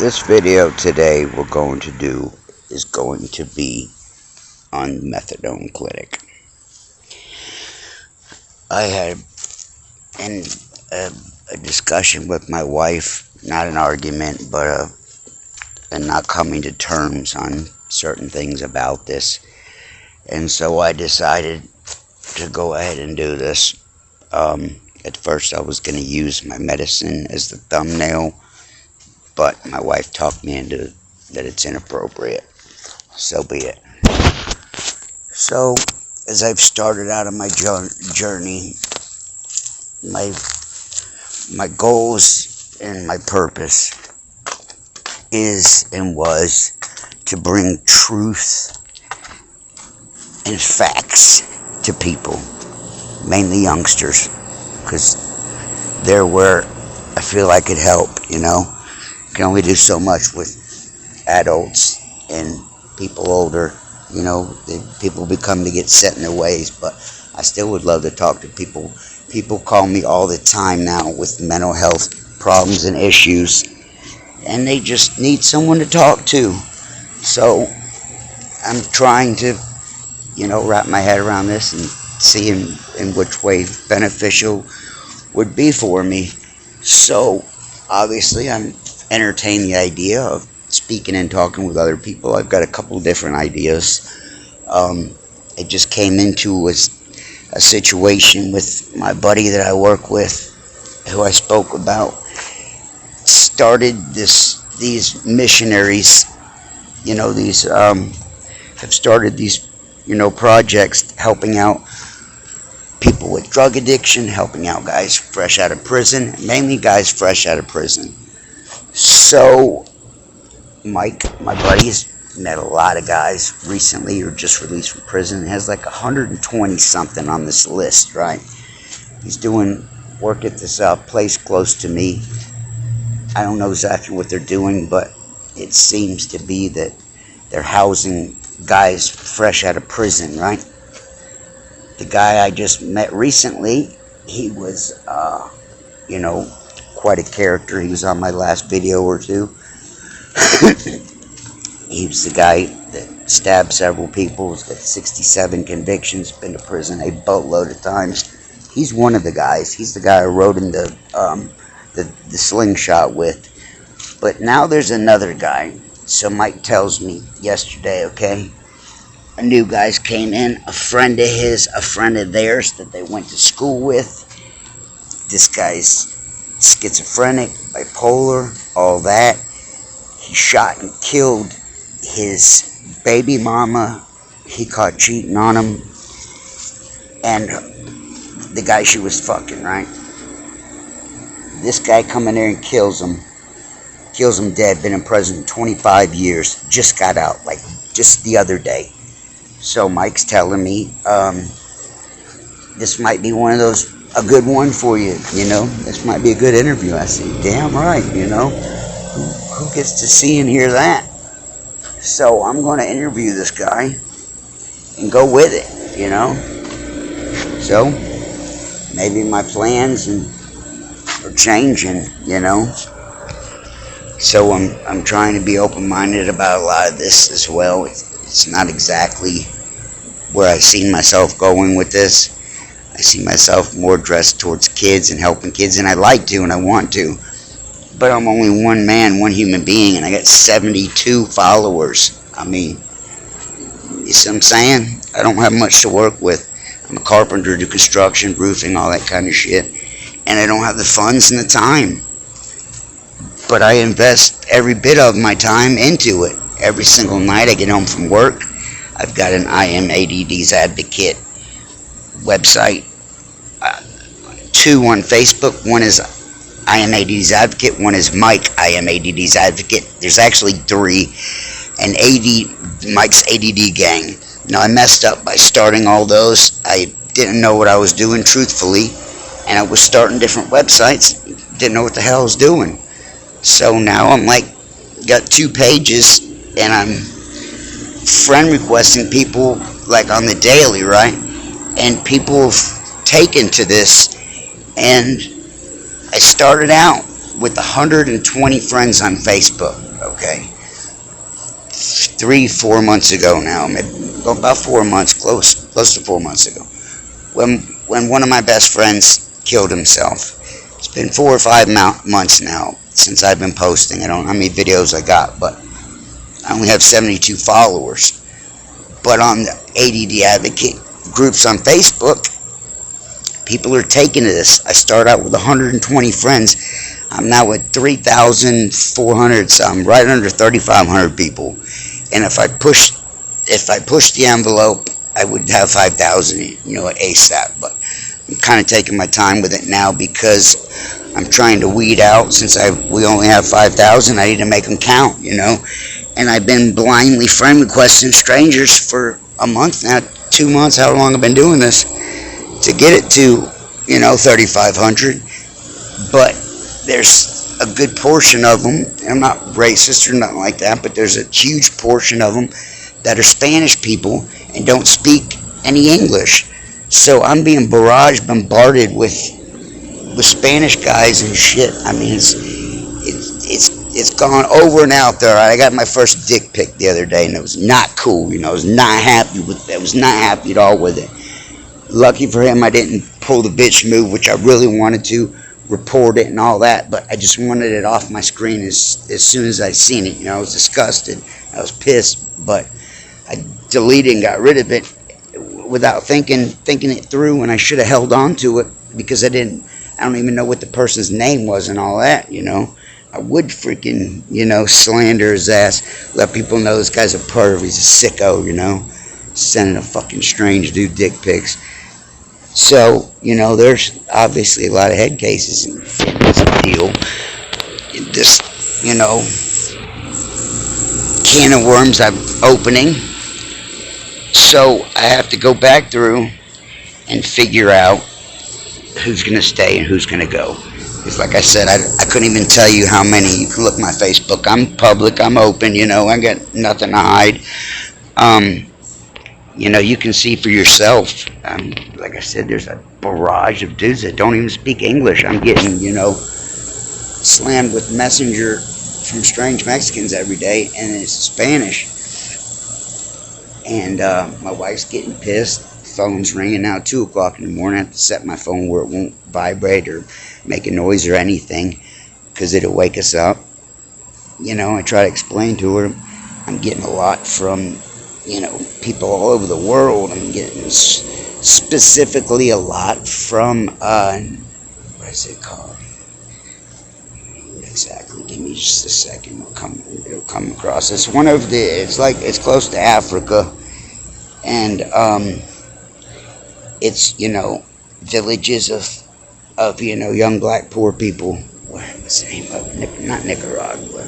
This video today we're going to do is going to be on methadone clinic. I had a discussion with my wife, not an argument, but and not coming to terms on certain things about this. And so I decided to go ahead and do this. At first I was going to use my medicine as the thumbnail, but my wife talked me into that it's inappropriate. So be it. So, as I've started out on my journey, my goals and my purpose is and was to bring truth and facts to people, mainly youngsters, because they're where I feel I could help, you know. Can only do so much with adults and people older, you know. People become to get set in their ways, but I still would love to talk to people. People call me all the time now with mental health problems and issues, and they just need someone to talk to. So I'm trying to, you know, wrap my head around this and see in which way beneficial would be for me. So obviously I'm entertain the idea of speaking and talking with other people. I've got a couple different ideas. I just came into a situation with my buddy that I work with, who I spoke about. Started these missionaries, you know, have started these, you know, projects helping out people with drug addiction, helping out guys fresh out of prison, mainly guys fresh out of prison. So Mike, my buddy's met a lot of guys recently or just released from prison. He has like 120 something on this list, right? He's doing work at this place close to me. I don't know exactly what they're doing, but it seems to be that they're housing guys fresh out of prison, right? The guy I just met recently, he was, you know, quite a character. He was on my last video or two. He was the guy that stabbed several people. He's got 67 convictions, been to prison a boatload of times. He's one of the guys. He's the guy I rode in the slingshot with. But now there's another guy. So Mike tells me yesterday, okay, a new guy's came in, a friend of his, a friend of theirs that they went to school with. This guy's schizophrenic, bipolar, all that. He shot and killed his baby mama. He caught cheating on him. And the guy she was fucking, right? This guy come in there and kills him dead. Been in prison 25 years. Just got out, like just the other day. So Mike's telling me, this might be one of those, a good one for you, you know. This might be a good interview. I say, damn right, you know. Who gets to see and hear that? So I'm going to interview this guy and go with it, you know. So maybe my plans are changing, you know. So I'm trying to be open-minded about a lot of this as well. It's not exactly where I see myself going with this. I see myself more dressed towards kids and helping kids, and I like to and I want to. But I'm only one man, one human being, and I got 72 followers. I mean, you see what I'm saying? I don't have much to work with. I'm a carpenter, do construction, roofing, all that kind of shit. And I don't have the funds and the time. But I invest every bit of my time into it. Every single night I get home from work, I've got an I Am ADD's Advocate website. 2 on Facebook. One is I Am ADD's Advocate. One is Mike, I Am ADD's Advocate. There's actually 3. And Mike's ADD Gang. Now, I messed up by starting all those. I didn't know what I was doing, truthfully. And I was starting different websites. Didn't know what the hell I was doing. So now I'm like, got 2 pages, and I'm friend requesting people like on the daily, right? And people have taken to this, and I started out with 120 friends on Facebook. 3-4 months ago now, maybe about 4 months, close to 4 months ago, when one of my best friends killed himself. It's been 4 or 5 months now since I've been posting. I don't know how many videos I got, but I only have 72 followers. But on the ADD advocate groups on Facebook, people are taking to this. I start out with 120 friends. I'm now at 3,400 something, right under 3,500 people. And if I push the envelope, I would have 5,000, at ASAP. But I'm kind of taking my time with it now because I'm trying to weed out. Since we only have 5,000, I need to make them count, And I've been blindly friend requesting strangers for a month now, 2 months, how long I've been doing this, to get it to, 3,500. But there's a good portion of them, and I'm not racist or nothing like that, but there's a huge portion of them that are Spanish people and don't speak any English. So I'm being bombarded with Spanish guys and shit. I mean, it's gone over and out there. I got my first dick pic the other day, and it was not cool. I was not happy with it. I was not happy at all with it. Lucky for him, I didn't pull the bitch move, which I really wanted to, report it and all that, but I just wanted it off my screen as soon as I seen it. I was disgusted. I was pissed, but I deleted and got rid of it without thinking it through, and I should have held on to it because I don't even know what the person's name was and all that, I would freaking, slander his ass, let people know this guy's a perv, he's a sicko, sending a fucking strange dude dick pics. So, there's obviously a lot of head cases in this deal. This, can of worms I'm opening. So I have to go back through and figure out who's going to stay and who's going to go. Because like I said, I couldn't even tell you how many. You can look at my Facebook. I'm public. I'm open. I got nothing to hide. You can see for yourself. Like I said, there's a barrage of dudes that don't even speak English. I'm getting, slammed with messenger from strange Mexicans every day, and it's Spanish. And my wife's getting pissed. Phone's ringing now, 2 o'clock in the morning. I have to set my phone where it won't vibrate or make a noise or anything because it'll wake us up. I try to explain to her I'm getting a lot from, people all over the world. I'm getting specifically a lot from, what is it called? Exactly. Give me just a second. It'll come across. It's one of the. It's close to Africa, and it's villages of young black poor people. What's the name of it? Not Nicaragua.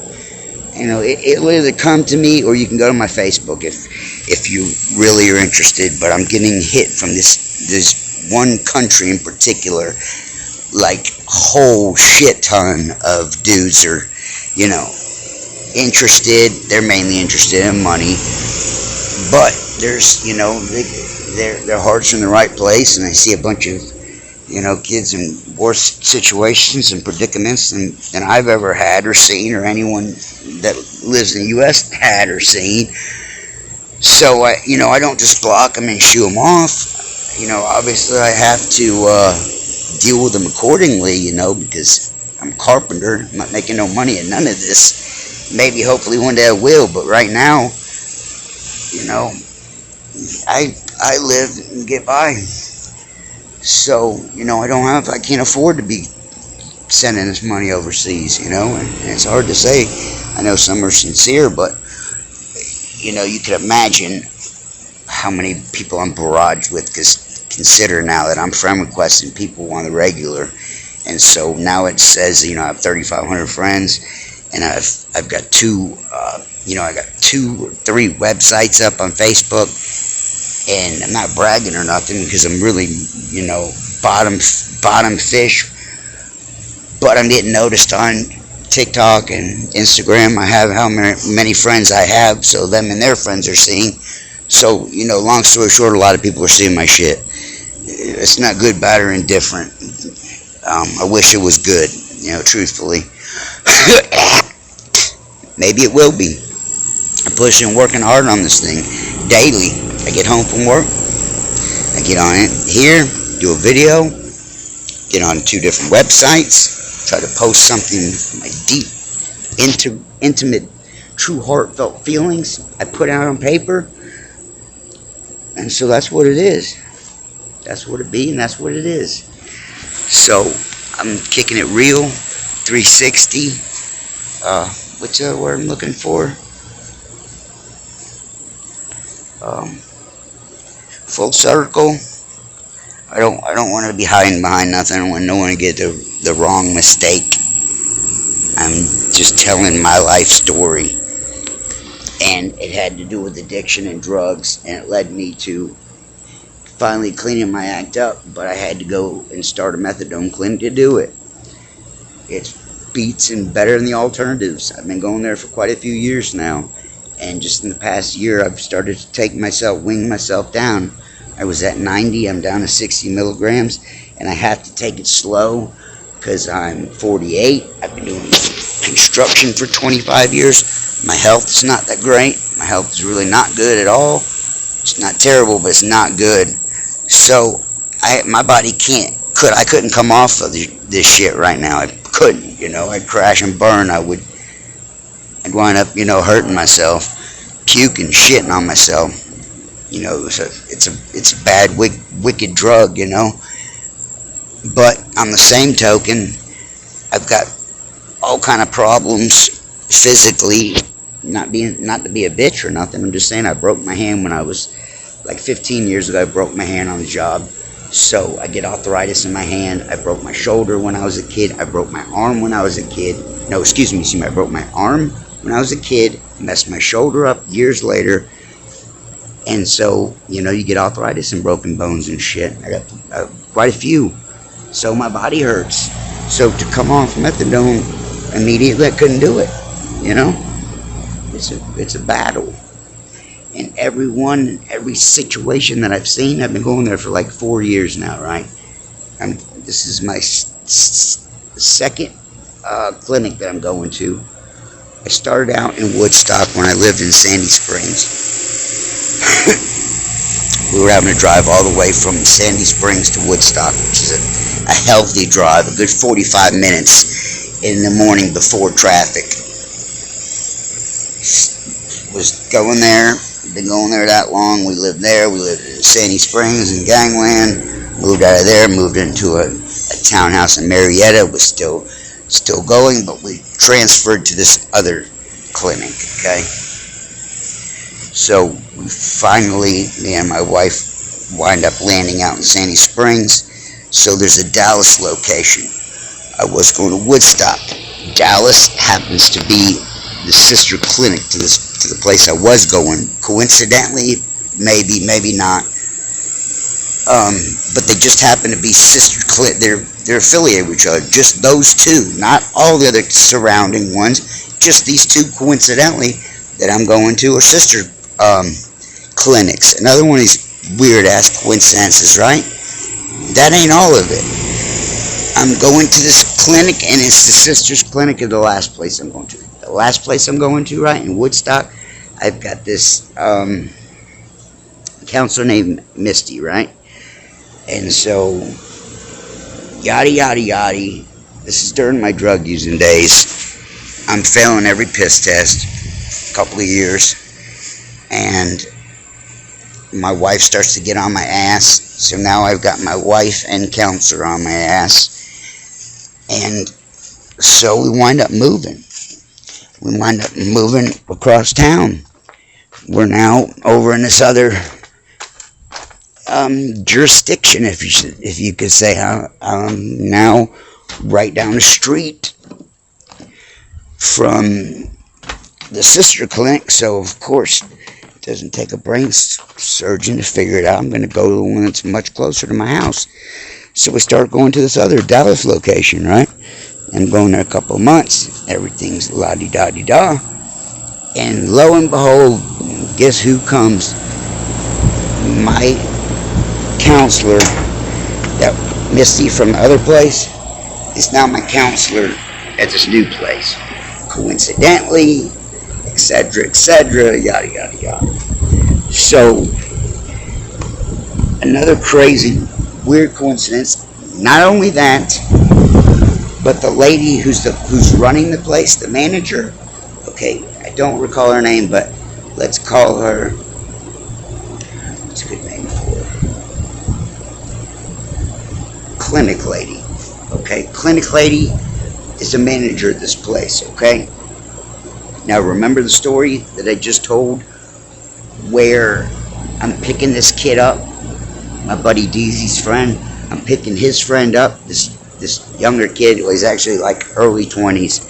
It'll either come to me or you can go to my Facebook if you really are interested. But I'm getting hit from this one country in particular, like whole shit ton of dudes are, interested. They're mainly interested in money, but there's, their hearts are in the right place, and I see a bunch of, kids in worse situations and predicaments than I've ever had or seen, or anyone that lives in the U.S. had or seen. So I don't just block them and shoo them off. Obviously I have to deal with them accordingly, because I'm a carpenter. I'm not making no money at none of this. Maybe, hopefully, one day I will, but right now, I live and get by. So, I can't afford to be sending this money overseas, and it's hard to say. I know some are sincere, but, you can imagine how many people I'm barraged with, because consider now that I'm friend requesting people on the regular, and so now it says, I have 3,500 friends, and I've got I got 2 or 3 websites up on Facebook. And I'm not bragging or nothing because I'm really, bottom fish. But I'm getting noticed on TikTok and Instagram. I have how many friends I have, so them and their friends are seeing. So, long story short, a lot of people are seeing my shit. It's not good, bad, or indifferent. I wish it was good, truthfully. Maybe it will be. I'm pushing, working hard on this thing daily. I get home from work, I get on it here, do a video, get on 2 different websites, try to post something from my deep, intimate, true heartfelt feelings I put out on paper. And so that's what it is. That's what it be, and that's what it is. So I'm kicking it real, 360. What's the word I'm looking for? Full circle. I don't want to be hiding behind nothing. I don't want no one to get the wrong mistake. I'm just telling my life story. And it had to do with addiction and drugs, and it led me to finally cleaning my act up, but I had to go and start a methadone clinic to do it. It beats and better than the alternatives. I've been going there for quite a few years now, and just in the past year I've started to wing myself down. I was at 90, I'm down to 60 milligrams, and I have to take it slow because I'm 48. I've been doing construction for 25 years. My health is not that great. My health is really not good at all. It's not terrible, but it's not good. So my body I couldn't come off of this shit right now. I couldn't, I'd crash and burn. I'd wind up, hurting myself, puking, shitting on myself. It's a bad, wicked drug, But on the same token, I've got all kind of problems physically. Not to be a bitch or nothing. I'm just saying I broke my hand when I was like 15 years ago. I broke my hand on the job. So I get arthritis in my hand. I broke my shoulder when I was a kid. I broke my arm when I was a kid. No, excuse me. I broke my arm when I was a kid. Messed my shoulder up years later. And so, you get arthritis and broken bones and shit. I got quite a few. So my body hurts. So to come off methadone immediately, I couldn't do it. It's a battle. And every situation that I've seen, I've been going there for like 4 years now, right? This is my second clinic that I'm going to. I started out in Woodstock when I lived in Sandy Springs. We were having to drive all the way from Sandy Springs to Woodstock, which is a healthy drive, a good 45 minutes in the morning before traffic. Was going there, been going there that long. We lived there. We lived in Sandy Springs and Gangland. Moved out of there, moved into a townhouse in Marietta. Was still going, but we transferred to this other clinic. Okay, so we finally, me and my wife, wind up landing out in Sandy Springs. So there's a Dallas location. I was going to Woodstock. Dallas happens to be the sister clinic to the place I was going. Coincidentally, maybe not. But they just happen to be sister clinic. They're affiliated with each other. Just those two, not all the other surrounding ones. Just these two, coincidentally, that I'm going to are sister clinics. Another one of these weird ass coincidences, right? That ain't all of it. I'm going to this clinic, and it's the sister's clinic of the last place I'm going to. The last place I'm going to, right, in Woodstock, I've got this counselor named Misty, right? And so, yada, yada, yada. This is during my drug using days. I'm failing every piss test, a couple of years. And my wife starts to get on my ass. So now I've got my wife and counselor on my ass. And so we wind up moving. We wind up moving across town. We're now over in this other jurisdiction, if you could say. I'm now right down the street from the sister clinic. So, of course, it doesn't take a brain surgeon to figure it out. I'm going to go to the one that's much closer to my house. So we start going to this other Dallas location, right? And going there a couple of months. Everything's la-di-da-di-da. And lo and behold, guess who comes? My counselor, that Misty from the other place, is now my counselor at this new place. Coincidentally, etc., yada yada yada. So another crazy, weird coincidence. Not only that, but the lady who's running the place, the manager. Okay, I don't recall her name, but let's call her. What's a good name for her? Clinic lady. Okay, clinic lady is the manager of this place. Okay. Now remember the story that I just told, where I'm picking this kid up, my buddy Deezy's friend. I'm picking his friend up, this younger kid who is actually like early 20s,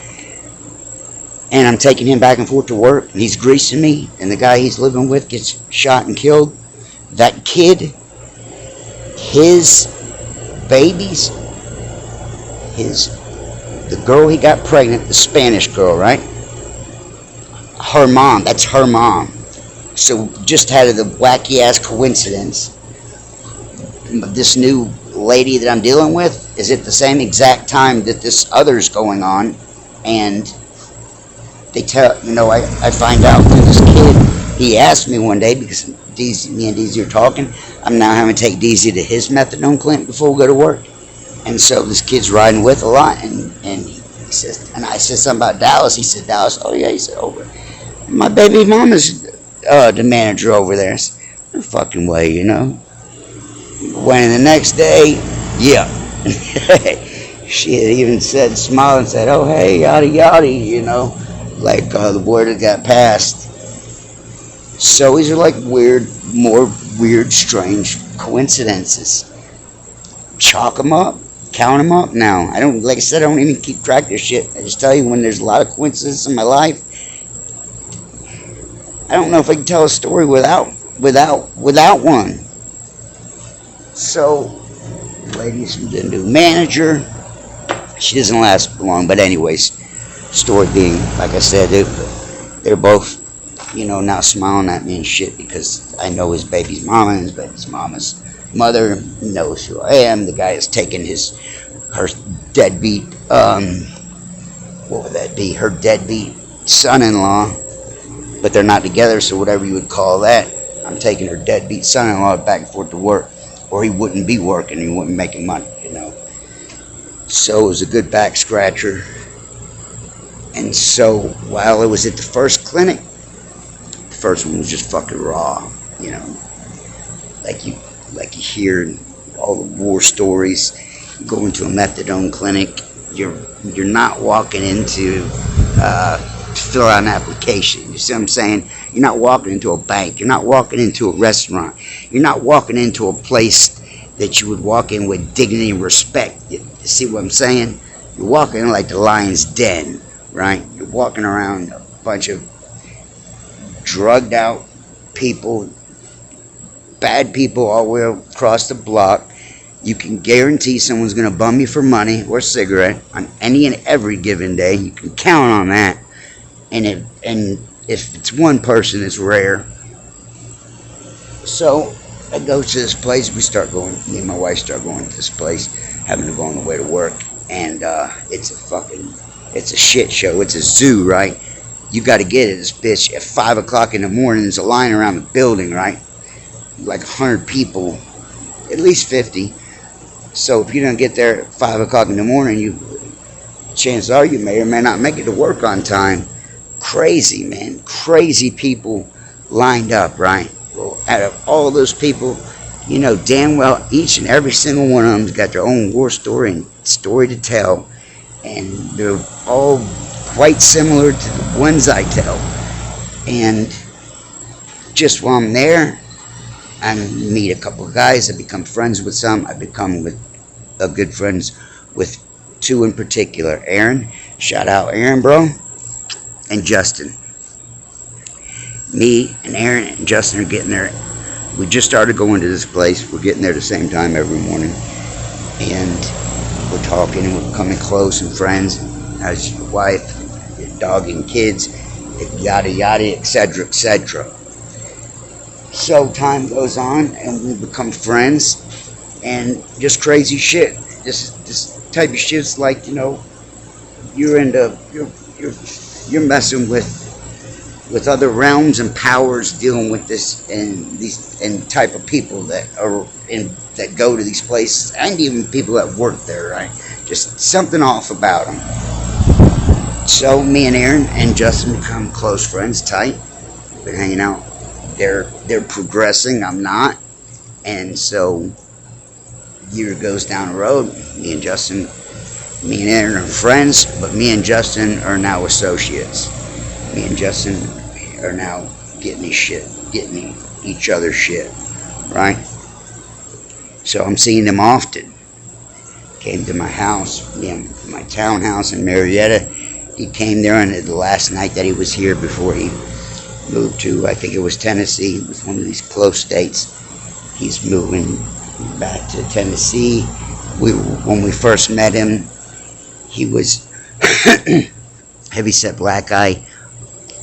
and I'm taking him back and forth to work, and he's greasing me, and the guy he's living with gets shot and killed. That kid, his babies, the girl he got pregnant, the Spanish girl, right? Her mom, that's her mom. So just had the wacky ass coincidence. This new lady that I'm dealing with is at the same exact time that this other's going on, and they tell, I find out through this kid. He asked me one day, because me and Deezy are talking, I'm now having to take Deezy to his methadone clinic before we go to work. And so this kid's riding with a lot, and he says, and I said something about Dallas. He said, Dallas, oh yeah, he said, over. My baby mama's the manager over there. I said, no fucking way, When the next day, yeah. She had even said, smiled and said, oh hey, yada yada, like the word had got passed. So these are like more weird, strange coincidences. Chalk them up, count them up now. Like I said, I don't even keep track of this shit. I just tell you when there's a lot of coincidences in my life. I don't know if I can tell a story without one. So, ladies, the new manager, she doesn't last long, but anyways, story being, like I said, they're both, now smiling at me and shit, because I know his baby's mama, and his baby's mama's mother knows who I am. The guy has taken her deadbeat, what would that be? Her deadbeat son-in-law, but they're not together, so whatever you would call that, I'm taking her deadbeat son-in-law back and forth to work, or he wouldn't be working, he wouldn't be making money, So it was a good back scratcher. And so while I was at the first clinic, the first one was just fucking raw, like you hear all the war stories. You go into a methadone clinic, you're not walking into to fill out an application. You see what I'm saying? You're not walking into a bank. You're not walking into a restaurant. You're not walking into a place that you would walk in with dignity and respect. You see what I'm saying? You're walking in like the lion's den, right? You're walking around a bunch of drugged out people, bad people all the way across the block. You can guarantee someone's going to bum you for money or a cigarette on any and every given day. You can count on that. And if it's one person, it's rare. So I go to this place. Me and my wife start going to this place, having to go on the way to work. And it's a shit show. It's a zoo, right? You got to get at this bitch at 5 o'clock in the morning. There's a line around the building, right? Like 100 people, at least 50. So if you don't get there at 5 o'clock in the morning, chances are you may or may not make it to work on time. Crazy, man. Crazy people lined up, right? Well, out of all those people, damn well each and every single one of them's got their own war story and story to tell. And they're all quite similar to the ones I tell. And just while I'm there, I meet a couple of guys. I become friends with some. I become good friends with two in particular. Aaron, shout out Aaron, bro, and Justin. Me and Aaron and Justin are getting there. We just started going to this place. We're getting there at the same time every morning. And we're talking and we're becoming close and friends. How's your wife, your dog and kids, yada yada, etc., etc. So time goes on and we become friends, and just crazy shit. This type of shit's like, you're messing with with other realms and powers dealing with this and these and type of people that are in that go to these places, and even people that work there, right? Just something off about them. So me and Aaron and Justin become close friends, tight. Been hanging out. They're progressing. I'm not, and so year goes down the road. Me and Aaron are friends, but me and Justin are now associates. Me and Justin are now getting each other's shit, right? So I'm seeing them often. Came to my house, my townhouse in Marietta. He came there on the last night that he was here before he moved to, I think it was Tennessee. It was one of these close states. He's moving back to Tennessee. When we first met him, he was heavyset black guy,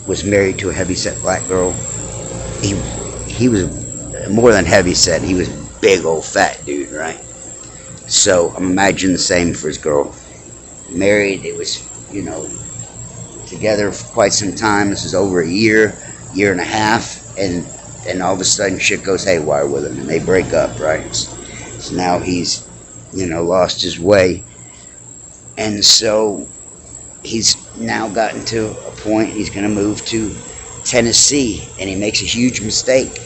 was married to a heavyset black girl. He was more than heavyset. He was a big old fat dude, right? So I'm imagining the same for his girl. Married, it was, together for quite some time. This is over a year and a half, and all of a sudden shit goes haywire with him, and they break up, right? So now he's, lost his way, and so he's now gotten to a point he's going to move to Tennessee, and he makes a huge mistake.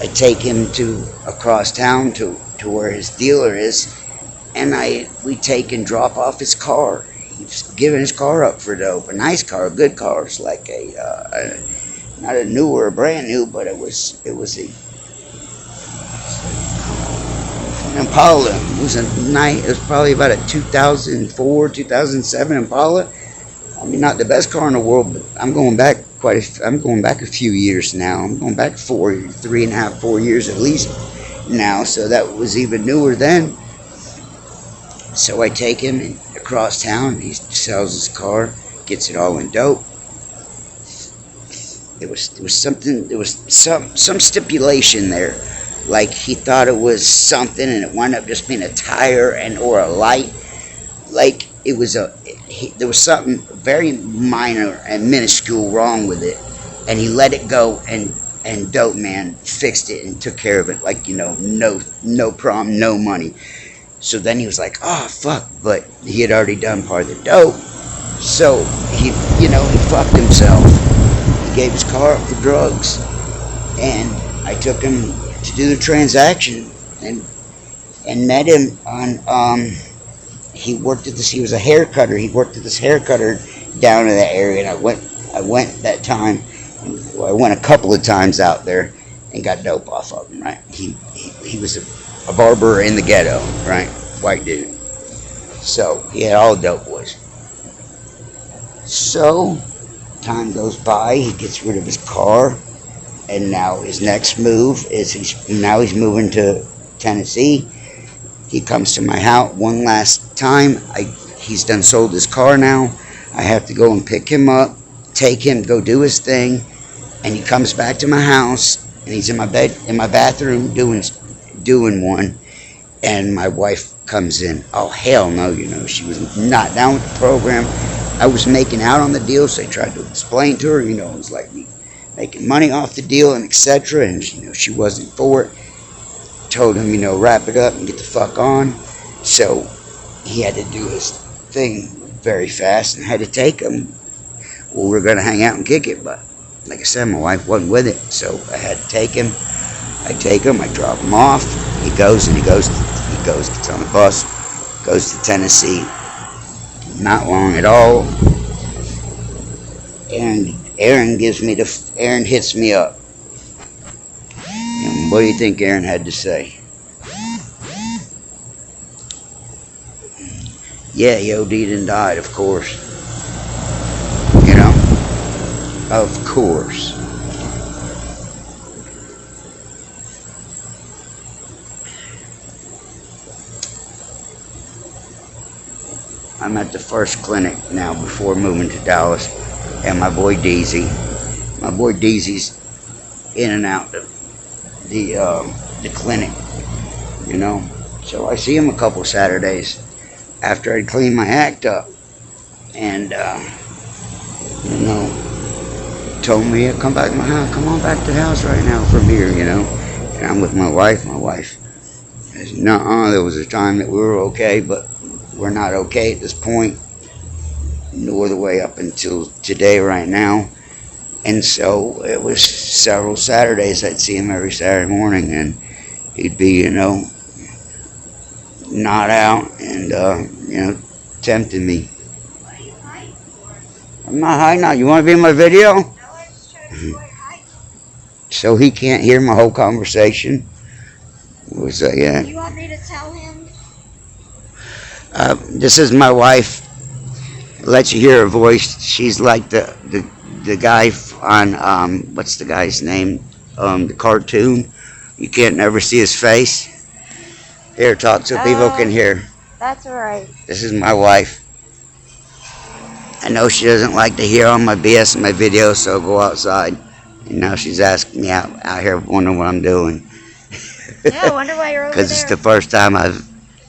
I take him to across town to where his dealer is, and we take and drop off his car. He's giving his car up for dope. A nice car, a good car. It's like not a new or a brand new, but it was an Impala. It was probably about a 2004, 2007 Impala. I mean, not the best car in the world, but I'm going back a few years now. I'm going back 3.5, 4 years at least now. So that was even newer then. So I take him across town. He sells his car, gets it all in dope. There was some stipulation there, like he thought it was something, and it wound up just being a tire or a light. Like there was something very minor and minuscule wrong with it, and he let it go, and Dope Man fixed it and took care of it, like no problem, no money. So then he was like, oh fuck, but he had already done part of the dope, so he fucked himself. He gave his car up for drugs, and I took him to do the transaction and met him on he was a hair cutter. He worked at this hair cutter down in that area, and I went that time. I went a couple of times out there and got dope off of him, right? He was a barber in the ghetto, right? White dude. So he had all the dope boys. So time goes by, he gets rid of his car, and now his next move is he's moving to Tennessee. He comes to my house one last time. He's done sold his car now. I have to go and pick him up, take him, go do his thing, and he comes back to my house, and he's in my bathroom doing one, and my wife comes in. Oh hell no, she was not down with the program. I was making out on the deal, so I tried to explain to her, it was like me making money off the deal and etc. And she wasn't for it. Told him, wrap it up and get the fuck on. So he had to do his thing very fast and had to take him. Well, we're gonna hang out and kick it, but like I said, my wife wasn't with it, so I had to take him. I take him, I drop him off. He goes, gets on the bus, goes to Tennessee. Not long at all. And Aaron hits me up. And what do you think Aaron had to say? Yeah, he OD'd and died, of course. Of course. I'm at the first clinic now before moving to Dallas, and my boy Deezy. My boy Deezy's in and out the clinic, So I see him a couple Saturdays after I'd clean my act up, and told me, yeah, come back to my house. Come on back to the house right now from here, you know. And I'm with my wife. My wife says, nuh-uh, there was a time that we were okay, but we're not okay at this point, nor the way up until today right now. And so it was several Saturdays I'd see him every Saturday morning, and he'd be, you know, not out and, you know, tempting me. What are you hiding for? I'm not hiding out. You want to be in my video? No, I just trying to see what you're hiding. So he can't hear my whole conversation. Was yeah. You want me to tell him? This is my wife. Let you hear her voice. She's like the guy on what's the guy's name? The cartoon. You can't never see his face. Here, talk so people can hear. That's alright. This is my wife. I know she doesn't like to hear all my BS in my videos, so I'll go outside. And now she's asking me out here, wondering what I'm doing. Yeah, I wonder why you're over there. Because it's the first time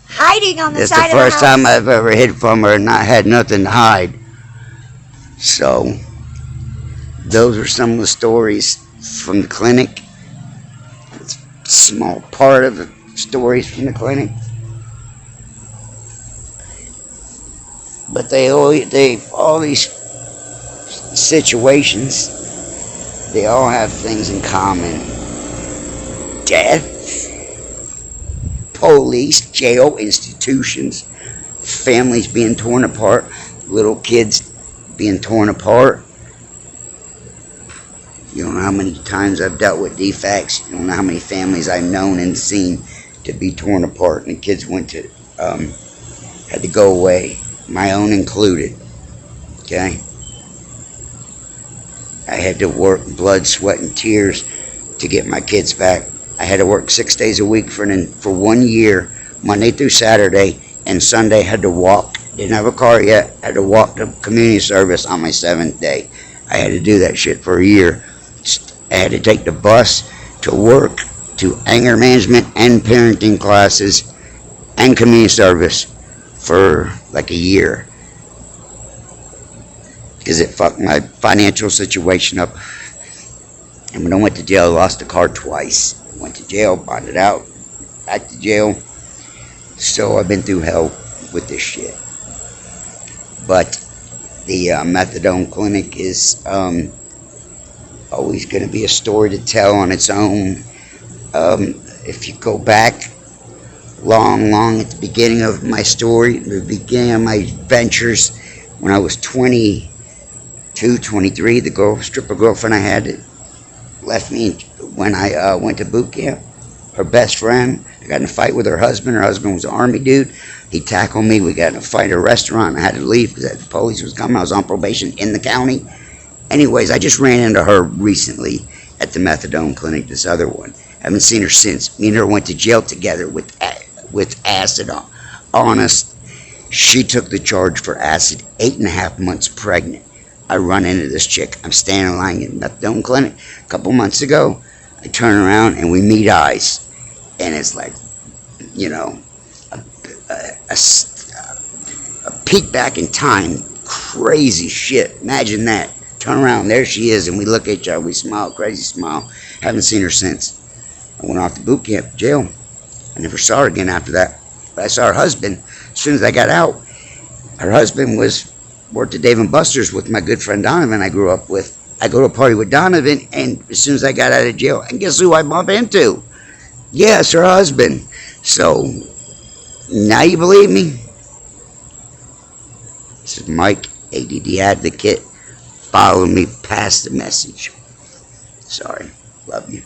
hiding on the it's side the of first the house. time I've ever hid from her and not had nothing to hide. So, those are some of the stories from the clinic. It's a small part of the stories from the clinic. But all these situations, they all have things in common. Death, police, jail, institutions, families being torn apart, little kids being torn apart. You don't know how many times I've dealt with defects. You don't know how many families I've known and seen to be torn apart, and the kids had to go away, my own included. Okay? I had to work blood, sweat, and tears to get my kids back. I had to work 6 days a week for 1 year, Monday through Saturday, and Sunday had to walk. Didn't have a car yet. Had to walk to community service on my 7th day. I had to do that shit for a year. I had to take the bus to work, to anger management and parenting classes and community service for like a year. Because it fucked my financial situation up. And when I went to jail, I lost the car twice. Went to jail, bonded out, back to jail. So I've been through hell with this shit. But the methadone clinic is always going to be a story to tell on its own. If you go back long at the beginning of my story, the beginning of my ventures, when I was 22, 23, the stripper girlfriend I had left me when I went to boot camp. Her best friend, I got in a fight with her husband. Her husband was an army dude. He tackled me. We got in a fight at a restaurant. I had to leave because the police was coming. I was on probation in the county. Anyways, I just ran into her recently at the methadone clinic, this other one. Haven't seen her since. Me and her went to jail together with acid on us. She took the charge for acid, 8.5 months pregnant. I run into this chick. I'm standing in line in the methadone clinic a couple months ago. I turn around and we meet eyes. And it's like, you know, a peek back in time. Crazy shit. Imagine that. Turn around, there she is, and we look at each other. We smile, crazy smile. Haven't seen her since. I went off to boot camp, jail. I never saw her again after that. But I saw her husband as soon as I got out. Her husband worked at Dave & Buster's with my good friend Donovan I grew up with. I go to a party with Donovan, and as soon as I got out of jail, and guess who I bump into? Yes, her husband. So, now you believe me? This is Mike, ADD Advocate. Follow me past the message. Sorry. Love you.